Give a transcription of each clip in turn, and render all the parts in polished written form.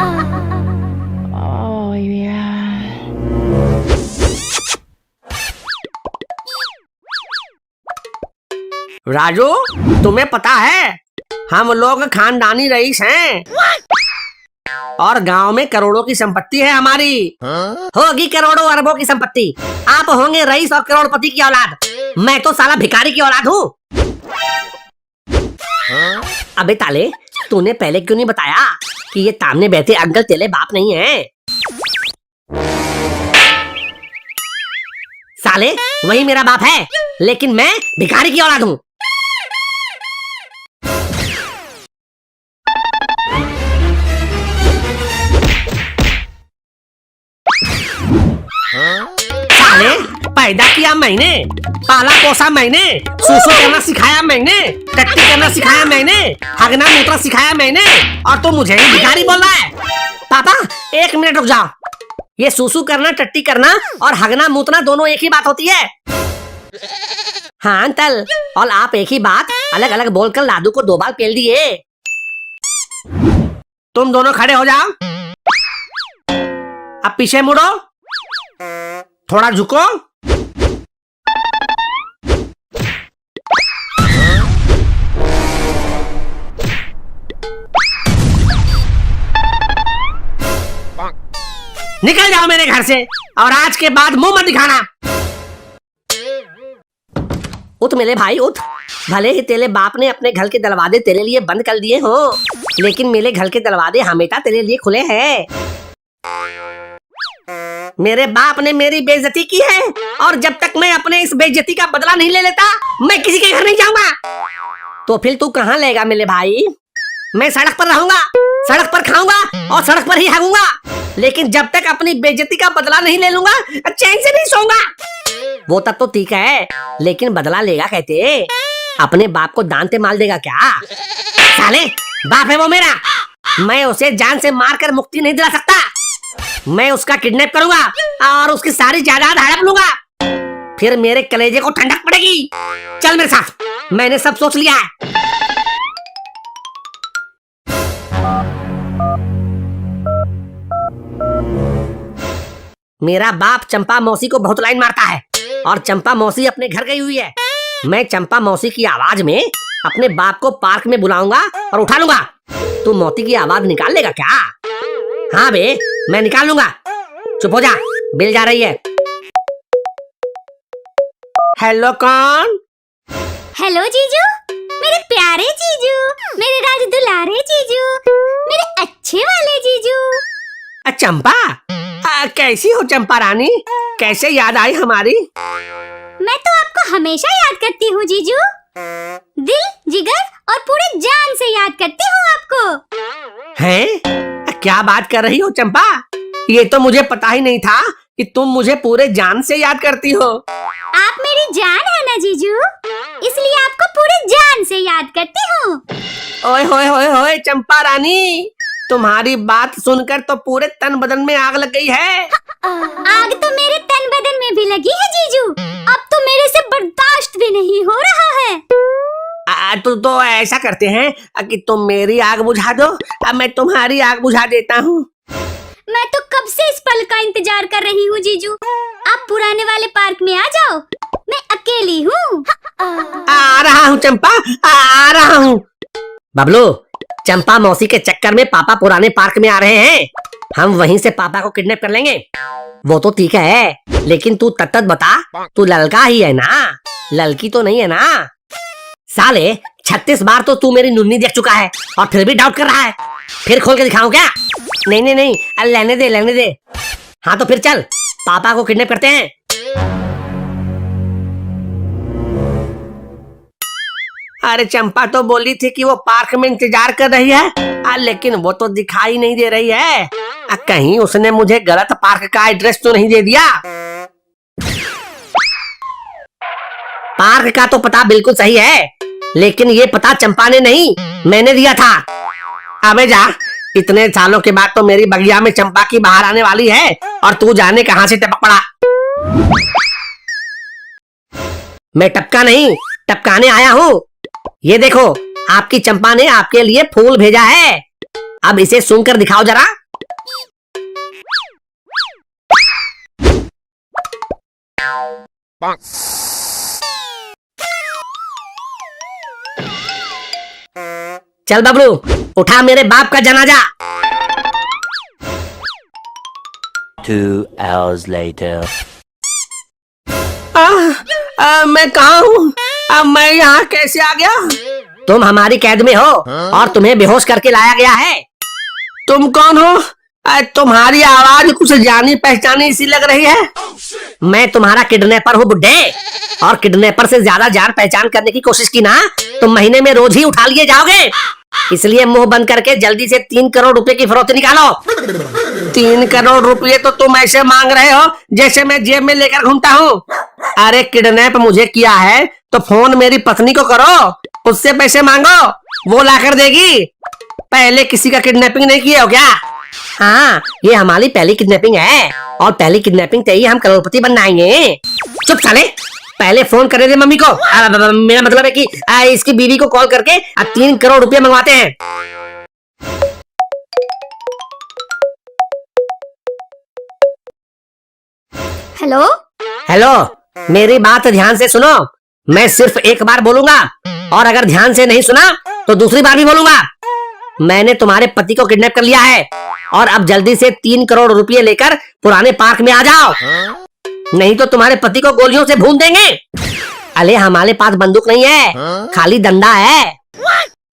Oh yeah. Raju, तुम्हें पता है हम लोग खानदानी रईस हैं और गांव में करोड़ों की संपत्ति है हमारी। होगी करोड़ों अरबों की संपत्ति, आप होंगे रईस और करोड़पति की औलाद, मैं तो साला भिखारी की औलाद हूँ। अबे ताले, तूने पहले क्यों नहीं बताया कि ये सामने बैठे अंकल तेरे बाप नहीं है? साले, वही मेरा बाप है, लेकिन मैं भिखारी की औलाद हूँ। साले, पैदा किया मैंने, पाला पोसा मैंने, सुसु करना सिखाया मैंने, टट्टी करना सिखाया मैंने, हगना मूत्रा सिखाया मैंने, और तू मुझे ही भिखारी बोल रहा है। पापा, 1 मिनट रुक जाओ। ये सुसु करना, टट्टी करना और हगना मूतना दोनों एक ही बात होती है? हाँ अंकल, और आप एक ही बात अलग अलग बोलकर लादू को 2 बार पेल दिए। तुम दोनों खड़े हो जाओ, अब पीछे मुड़ो, थोड़ा झुको। निकल जाओ मेरे घर से, और आज के बाद मुंह मत दिखाना। उठ मेरे भाई उठ। भले ही तेरे बाप ने अपने घर के दरवाजे तेरे लिए बंद कर दिए हो, लेकिन मेरे घर के दरवाजे हमेशा तेरे लिए खुले हैं। मेरे बाप ने मेरी बेइज्जती की है, और जब तक मैं अपने इस बेइज्जती का बदला नहीं ले लेता, मैं किसी के घर नहीं जाऊंगा। तो फिर तू कहाँ लेगा मेरे भाई? मैं सड़क पर रहूंगा, सड़क पर खाऊंगा और सड़क पर ही हगूंगा, लेकिन जब तक अपनी बेइज्जती का बदला नहीं ले लूंगा, चैन से नहीं सोऊंगा। वो तब तो ठीक है, लेकिन बदला लेगा कहते? अपने बाप को दान से मार देगा क्या? साले, बाप है वो मेरा, मैं उसे जान से मारकर मुक्ति नहीं दिला सकता। मैं उसका किडनैप करूंगा और उसकी सारी जायदाद हड़प लूंगा, फिर मेरे कलेजे को ठंडक पड़ेगी। चल मेरे साथ, मैंने सब सोच लिया है। मेरा बाप चंपा मौसी को बहुत लाइन मारता है, और चंपा मौसी अपने घर गई हुई है। मैं चंपा मौसी की आवाज में अपने बाप को पार्क में बुलाऊंगा और उठा लूंगा। तू मौसी की आवाज निकाल लेगा क्या? हाँ बे, मैं निकाल लूंगा। चुप हो जा, बिल जा रही है। हेलो कौन? हेलो जीजू, मेरे प्यारे जीजू, मेरे राज दुलारे जीजू, मेरे अच्छे वाले जीजू। चंपा, कैसी हो चंपा रानी? कैसे याद आई हमारी? मैं तो आपको हमेशा याद करती हूँ जीजू, दिल, जिगर और पूरे जान से याद करती हूँ आपको। हैं? क्या बात कर रही हो चंपा? ये तो मुझे पता ही नहीं था कि तुम मुझे पूरे जान से याद करती हो। आप मेरी जान है ना जीजू, इसलिए आपको पूरे जान से याद करती हूँ। ओए होए होए होए चंपा रानी, तुम्हारी बात सुनकर तो पूरे तन बदन में आग लग गई है। आग तो मेरे तन बदन में भी लगी है जीजू, अब तो मेरे से बर्दाश्त भी नहीं हो रहा है। तो ऐसा करते हैं कि तुम मेरी आग बुझा दो, अब मैं तुम्हारी आग बुझा देता हूँ। मैं तो कब से इस पल का इंतजार कर रही हूँ जीजू, आप पुराने वाले पार्क में आ जाओ, मैं अकेली हूँ। आ रहा हूँ चंपा, आ रहा हूँ। बबलू, चंपा मौसी के चक्कर में पापा पुराने पार्क में आ रहे हैं, हम वहीं से पापा को किडनैप कर लेंगे। वो तो ठीक है, लेकिन तू तत्त बता, तू लड़का ही है ना, लड़की तो नहीं है ना? साले, 36 बार तो तू मेरी नुन्नी देख चुका है और फिर भी डाउट कर रहा है। फिर खोल के दिखाऊं क्या? नहीं नहीं नहीं, लेने दे लेने दे। हाँ तो फिर चल, पापा को किडनैप करते हैं। अरे चंपा तो बोली थी कि वो पार्क में इंतजार कर रही है, लेकिन वो तो दिखाई नहीं दे रही है। कहीं उसने मुझे गलत पार्क का एड्रेस तो नहीं दे दिया? पार्क का तो पता बिल्कुल सही है, लेकिन ये पता चंपा ने नहीं, मैंने दिया था। अबे जा, इतने सालों के बाद तो मेरी बगिया में चंपा की बाहर आने वाली है, और तू जाने कहां से टपक पड़ा। मैं टपका नहीं, टपकाने आया हूँ। ये देखो, आपकी चंपा ने आपके लिए फूल भेजा है, अब इसे सूंघकर दिखाओ जरा। चल बबलू, उठा मेरे बाप का जनाजा। 2 hours later. मैं कहाँ हूँ? अब मैं यहाँ कैसे आ गया? तुम हमारी कैद में हो और तुम्हें बेहोश करके लाया गया है। तुम कौन हो? तुम्हारी आवाज कुछ जानी पहचानी सी लग रही है। मैं तुम्हारा किडनैपर हूँ बुड्ढे, और किडनैपर से ज्यादा जान पहचान करने की कोशिश की ना तो महीने में रोज ही उठा लिए जाओगे। इसलिए मुंह बंद करके जल्दी से 3 करोड़ रुपए की फिरौती निकालो। 3 करोड़ रुपए तो तुम ऐसे मांग रहे हो जैसे मैं जेब में लेकर घूमता हूँ। अरे किडनैप मुझे किया है तो फोन मेरी पत्नी को करो, उससे पैसे मांगो, वो लाकर देगी। पहले किसी का किडनैपिंग नहीं किया हो क्या? हाँ, ये हमारी पहली किडनैपिंग है, और पहली किडनैपिंग से ही हम करोड़पति बन जाएंगे। चुप साले, पहले फोन करने दे मम्मी को। मेरा मतलब है कि इसकी बीवी को कॉल करके 3 करोड़ रुपए मंगवाते हैं। हेलो हेलो, मेरी बात ध्यान से सुनो। मैं सिर्फ एक बार बोलूंगा, और अगर ध्यान से नहीं सुना तो दूसरी बार भी बोलूंगा। मैंने तुम्हारे पति को किडनैप कर लिया है, और अब जल्दी से 3 करोड़ रुपए लेकर पुराने पार्क में आ जाओ, नहीं तो तुम्हारे पति को गोलियों से भून देंगे। अरे हमारे पास बंदूक नहीं है, खाली डंडा है।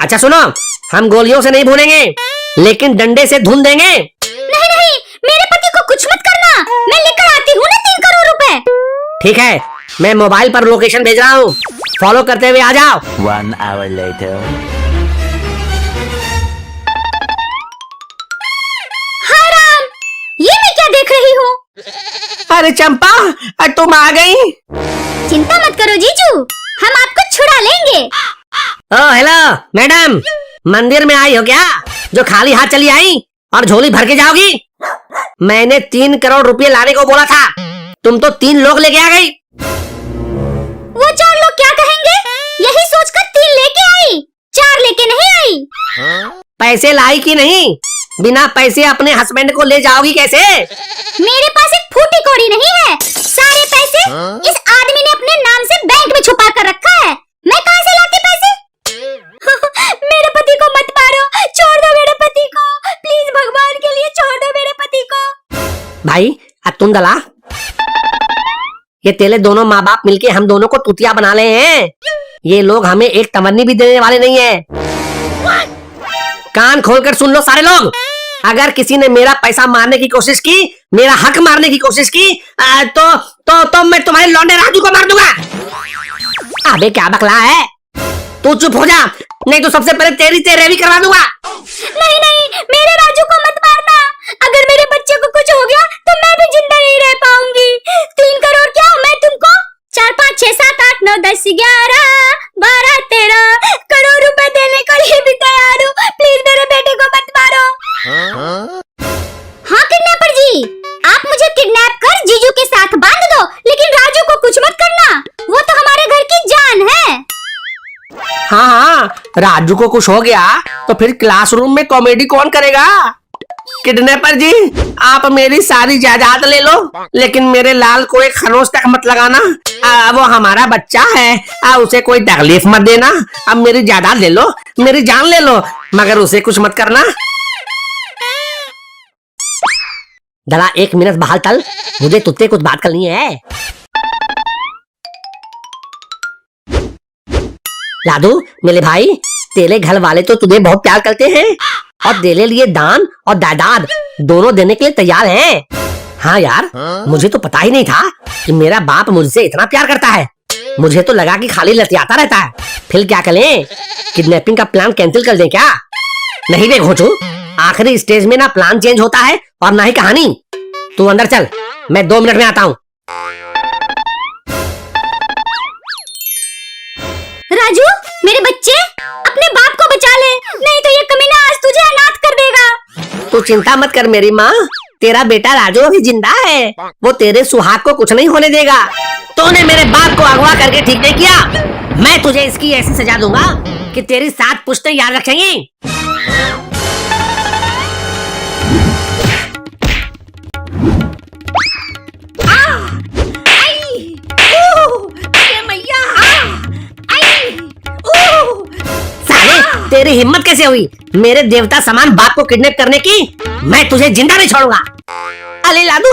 अच्छा सुनो, हम गोलियों से नहीं भूनेंगे, लेकिन डंडे से धुन देंगे। नहीं नहीं, मेरे पति को कुछ मत करना, मैं लेकर आती हूँ ना 3 करोड़ रुपए। ठीक है, मैं मोबाइल पर लोकेशन भेज रहा हूँ, फॉलो करते हुए आ जाओ। 1 hour later. हाय राम, ये मैं क्या देख रही हूँ? अरे चंपा, तुम आ गई। चिंता मत करो जीजू, हम आपको छुड़ा लेंगे। ओ हेलो मैडम, मंदिर में आई हो क्या जो खाली हाथ चली आई और झोली भर के जाओगी? मैंने 3 करोड़ रुपए लाने को बोला था, तुम तो 3 लोग लेके आ गई। वो 4 लोग क्या कहेंगे, यही सोचकर 3 लेके आई, 4 लेके नहीं आई। पैसे लाई कि नहीं? बिना पैसे अपने हस्बैंड को ले जाओगी कैसे? मेरे पास एक फूटी कौड़ी नहीं है, सारे पैसे इस आदमी ने अपने नाम से बैंक में छुपा कर रखा है। मैं कहाँ से लाती पैसे? मेरे पति को मत मारो, छोड़ दो मेरे पति को, प्लीज भगवान के लिए छोड़ दो मेरे पति को। भाई तुम दला, ये तेरे दोनों माँ बाप मिलके हम दोनों को तुतिया बना ले हैं। ये लोग हमें एक तमन्नी भी देने वाले नहीं है। कान खोलकर सुन लो सारे लोग, अगर किसी ने मेरा पैसा मारने की कोशिश की, मेरा हक मारने की कोशिश की, तो मैं तुम्हारे लौंडे राजू को मार दूंगा। अबे क्या बकला है, तू चुप हो जा, नहीं तो सबसे पहले तेरी तेरेवी करवा दूंगा। नहीं नहीं, मेरे राजू को मत मारना, अगर मेरे बच्चे को कुछ हो गया तो मैं भी जिंदा नहीं रह पाऊंगी। 3 करोड़ क्या, मैं तुमको 4 5 6 7 8 9 10 11 12 13 करोड़ रुपए देने के लिए भी तैयार हूँ। प्लीज मेरे बेटे को मत मारो। हाँ किडनैपर जी, आप मुझे किडनैप कर जीजू के साथ बांध दो, लेकिन राजू को कुछ मत करना, वो तो हमारे घर की जान है। हाँ, राजू को कुछ हो गया तो फिर क्लासरूम में कॉमेडी कौन करेगा? किडनैपर जी, आप मेरी सारी जायदाद ले लो, लेकिन मेरे लाल को एक खरोच तक मत लगाना। वो हमारा बच्चा है, उसे कोई तकलीफ मत देना। अब मेरी जायदाद ले लो, मेरी जान ले लो, मगर उसे कुछ मत करना। दला 1 मिनट बाहर चल, मुझे तुझसे कुछ बात करनी है। लादू मेरे भाई, तेरे घर वाले तो तुझे बहुत प्यार करते हैं और तेरे लिए दान और जायदाद दोनों देने के लिए तैयार हैं। हाँ यार, मुझे तो पता ही नहीं था कि मेरा बाप मुझसे इतना प्यार करता है। मुझे तो लगा कि खाली लतियाता रहता है। फिर क्या करें, किडनैपिंग का प्लान कैंसिल कर दें क्या? नहीं बे घोचू, आखिरी स्टेज में ना प्लान चेंज होता है और ना ही कहानी। तू अंदर चल, मैं 2 मिनट में आता हूँ। राजू, मेरे बच्चे, अपने बाप को बचा ले, नहीं तो ये कमीना आज तुझे अनाथ कर देगा। तू चिंता मत कर मेरी माँ, तेरा बेटा राजू अभी जिंदा है, वो तेरे सुहाग को कुछ नहीं होने देगा। तूने मेरे बाप को अगवा करके ठीक नहीं किया, मैं तुझे इसकी ऐसी सजा दूंगा कि तेरी 7 पुश्तें याद रखेंगी। हिम्मत कैसे हुई मेरे देवता समान बाप को किडनैप करने की? मैं तुझे जिंदा नहीं छोड़ूंगा। अरे लालू,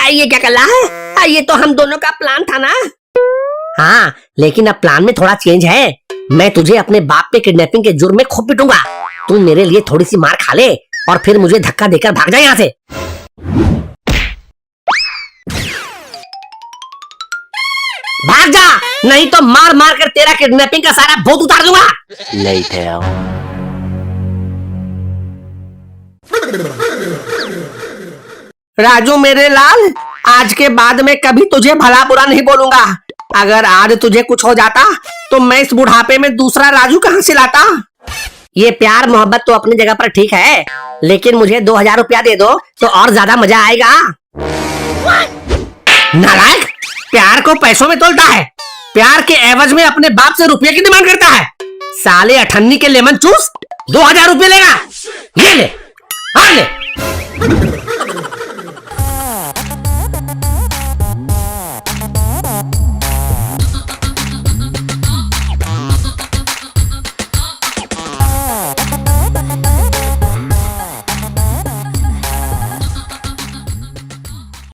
ये क्या कर रहा है? ये तो हम दोनों का प्लान था ना। हाँ, लेकिन अब प्लान में थोड़ा चेंज है। मैं तुझे अपने बाप पे किडनैपिंग के जुर्म में खूब पिटूंगा। तू मेरे लिए थोड़ी सी मार खा ले और फिर मुझे धक्का देकर भाग जा यहाँ से। भाग जा, नहीं तो मार मार कर तेरा किडनैपिंग का सारा भूत उतार दूंगा। Later. राजू मेरे लाल, आज के बाद मैं कभी तुझे भला बुरा नहीं बोलूंगा। अगर आज तुझे कुछ हो जाता तो मैं इस बुढ़ापे में दूसरा राजू कहां से लाता? ये प्यार मोहब्बत तो अपनी जगह पर ठीक है, लेकिन मुझे 2000 रुपया दे दो तो और ज्यादा मजा आएगा। नालायक, प्यार को पैसों में तोलता है, प्यार के एवज में अपने बाप से रुपये की डिमांड करता है। साले अठन्नी के लेमन चूस 2000 रुपये लेगा। ये ले, हाँ ले।